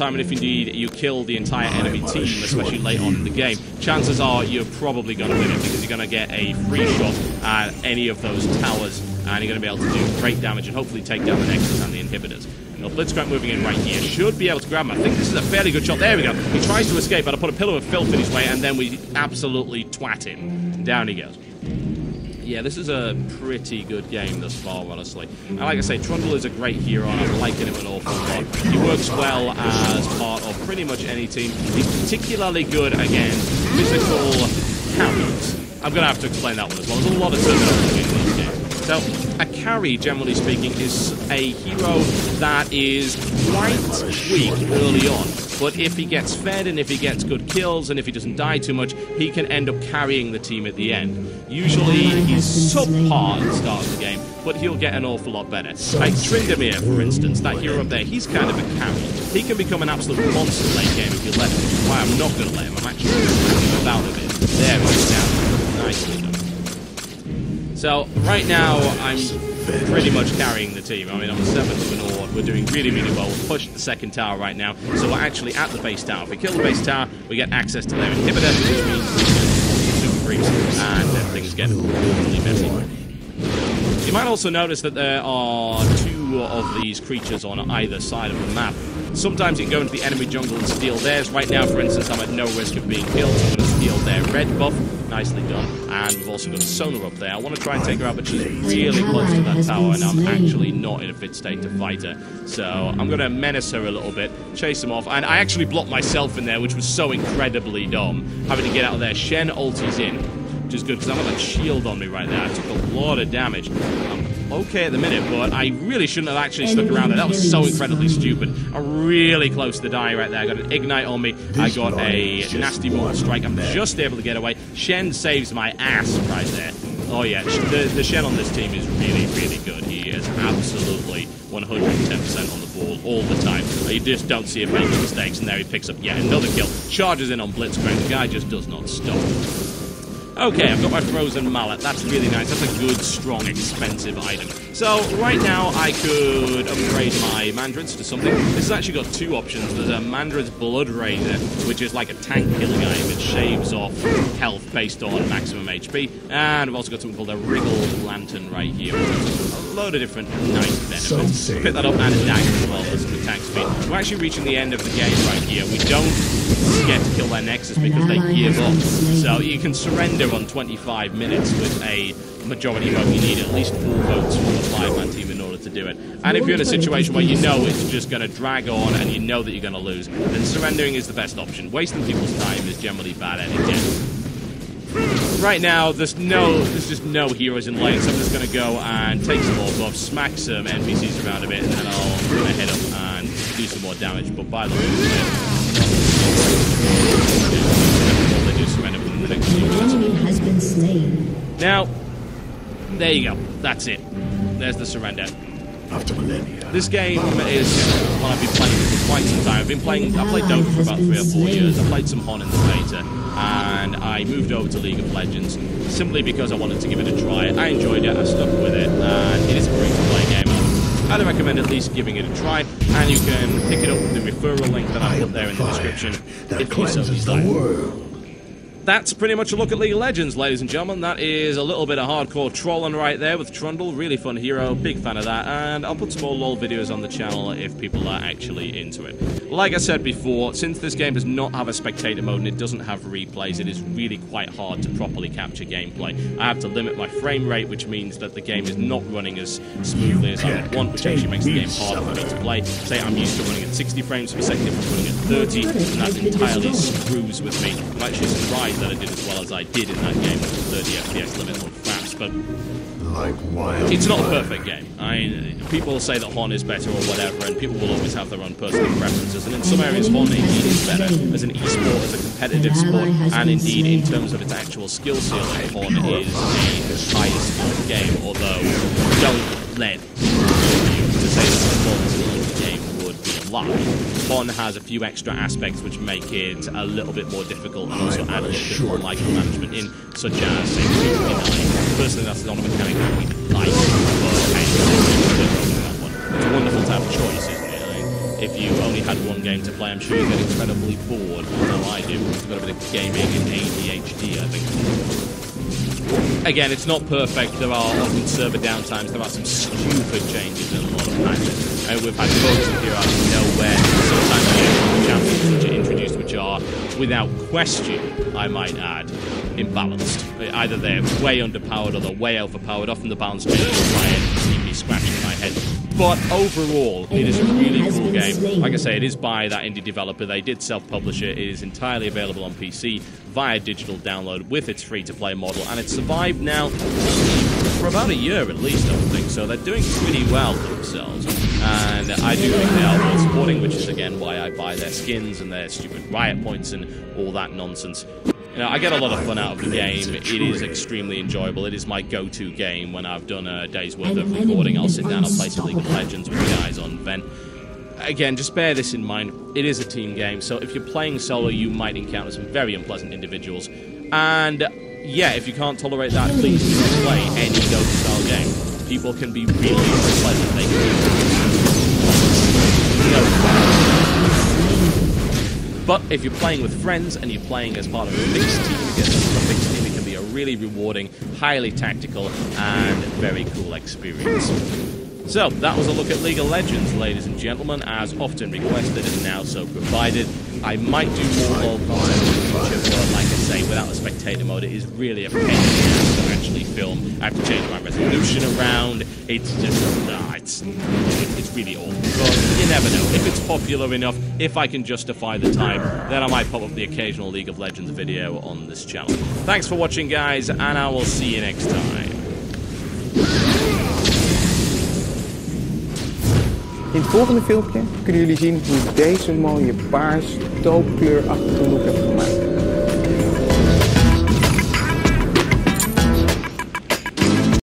time, and if indeed you kill the entire enemy team, especially late on in the game, chances are you're probably going to win it because you're going to get a free shot at any of those towers, and you're going to be able to do great damage and hopefully take down the Nexus and the inhibitors. Now, Blitzcrank moving in right here should be able to grab him. I think this is a fairly good shot. There we go. He tries to escape, but I put a pillar of filth in his way, and then we absolutely twat him. Down he goes. Yeah, this is a pretty good game thus far, honestly. And like I say, Trundle is a great hero, and I'm liking him an awful lot. He works well as part of pretty much any team. He's particularly good against physical carries. I'm going to have to explain that one as well. There's a lot of terminology in this game. So, a carry, generally speaking, is a hero that is quite weak early on. But if he gets fed and if he gets good kills and if he doesn't die too much, he can end up carrying the team at the end. Usually he's subpar at the start of the game, but he'll get an awful lot better. Like Tryndamere, for instance, that hero up there, he's kind of a carry. He can become an absolute monster late game if you let him, which is why I'm not going to let him. I'm actually going to bring him about a bit. There we go, down. Nicely done. So, right now, I'm pretty much carrying the team. I mean, I'm 7th in Ord. We're doing really, really well. We've pushed the second tower right now, so we're actually at the base tower. If we kill the base tower, we get access to their inhibitor, which means we can super creeps, and then things get really messy. You might also notice that there are 2 of these creatures on either side of the map. Sometimes you can go into the enemy jungle and steal theirs. Right now, for instance, I'm at no risk of being killed, so I'm going to steal their red buff. Nicely done. And we've also got Sonar up there. I want to try and take her out, but she's really close to that tower, and I'm actually not in a fit state to fight her. So I'm going to menace her a little bit, chase them off, and I actually blocked myself in there, which was so incredibly dumb, having to get out of there. Shen ulties in, which is good, because I've got that shield on me right there. I took a lot of damage. I'm okay at the minute, but I really shouldn't have actually stuck around there. That was so incredibly stupid. I'm really close to dying right there. I got an Ignite on me. I got a nasty Mortal Strike. I'm just able to get away. Shen saves my ass right there. Oh yeah, the Shen on this team is really, really good. He is absolutely 110% on the ball all the time. You just don't see him making mistakes, and there he picks up yet another kill. Charges in on Blitzcrank. The guy just does not stop. Okay, I've got my Frozen Mallet. That's really nice. That's a good, strong, expensive item. So, right now, I could upgrade my Mandrids to something. This has actually got 2 options. There's a Mandrid's Blood Razor, which is like a tank killing item. It shaves off health based on maximum HP. And I've also got something called a Wriggled Lantern right here, which has a load of different nice benefits. Pick that up, and a dagger as well for some attack speed. We're actually reaching the end of the game right here. We don't get to kill their Nexus because they give up. So, you can surrender on 25 minutes with a majority vote. You need at least 4 votes from a 5-man team in order to do it. And if you're in a situation where you know it's just going to drag on and you know that you're going to lose, then surrendering is the best option. Wasting people's time is generally bad at it. Right now, there's just no heroes in lane, so I'm just going to go and take some more buffs, smack some NPCs around a bit, and then I'm going to head up and do some more damage. But by the way, they do surrender within the next few minutes. Has been slain. Now, there you go. That's it. There's the surrender. After millennia. This game is one I've been playing for quite some time. I played Dota for about 3 or 4 years. I played some Hon in the beta, and I moved over to League of Legends simply because I wanted to give it a try. I enjoyed it. I stuck with it, and it is a free-to-play game. I highly recommend at least giving it a try, and you can pick it up with the referral link that I put there in the description if you so desire. That's pretty much a look at League of Legends, ladies and gentlemen. That is a little bit of hardcore trolling right there with Trundle. Really fun hero, big fan of that. And I'll put some more LoL videos on the channel if people are actually into it. Like I said before, since this game does not have a spectator mode and it doesn't have replays, it is really quite hard to properly capture gameplay. I have to limit my frame rate, which means that the game is not running as smoothly as I would want, which actually makes the game harder for me to play. Say I'm used to running at 60 frames per second, if I'm running at 30, and that entirely screws with me. I'm actually surprised that I did as well as I did in that game with the 30 FPS limit on fraps, but it's not a perfect game. People say that Hon is better or whatever, and people will always have their own personal preferences, and in some areas Hon indeed is better as an e-sport, as a competitive sport, and indeed in terms of its actual skill ceiling, Hon is the highest skilled game, although don't let to say that the performance of the game would be a lie. Hon has a few extra aspects which make it a little bit more difficult and also add a little bit more micromanagement in, such as, say, 59. Personally, that's not a mechanic that we like, but it's a wonderful to have a choice, isn't it? if you only had one game to play, I'm sure you get incredibly bored. No, I do. I've got a bit of gaming and ADHD, I think. Again, it's not perfect. There are often server downtimes. There are some stupid changes in a lot of patches. We've had bugs that appear out of nowhere. Sometimes champions which are introduced which are, without question, I might add, imbalanced. Either they're way underpowered or they're way overpowered. Often the balance changes my head, see me scratching my head. But overall, it is a really cool game. Like I say, it is by that indie developer. They did self-publish it. It is entirely available on PC via digital download with its free-to-play model, and it's survived now for about a year at least, I would think. So they're doing pretty well for themselves. And I do think they are well supporting, which is, again, why I buy their skins and their stupid riot points and all that nonsense. You know, I get a lot of fun out of the game. It is extremely enjoyable. It is my go-to game when I've done a day's worth of recording. I'll sit down, I'll play some League of Legends with the guys on Ven. Again, just bear this in mind. It is a team game, so if you're playing solo, you might encounter some very unpleasant individuals. And, yeah, if you can't tolerate that, please do not play any Dota-style game. People can be really unpleasant. They can But if you're playing with friends and you're playing as part of a mixed team, it can be a really rewarding, highly tactical, and very cool experience. So, that was a look at League of Legends, ladies and gentlemen, as often requested and now so provided. I might do more LoL content in the future, but like I say, without the spectator mode, it is really a pain in the ass to actually film. I have to change my resolution around. It's just, it's really awful. But you never know. If it's popular enough, if I can justify the time, then I might pop up the occasional League of Legends video on this channel. Thanks for watching, guys, and I will see you next time. In het volgende filmpje kunnen jullie zien hoe deze mooie paars toopkleur achtergrond heb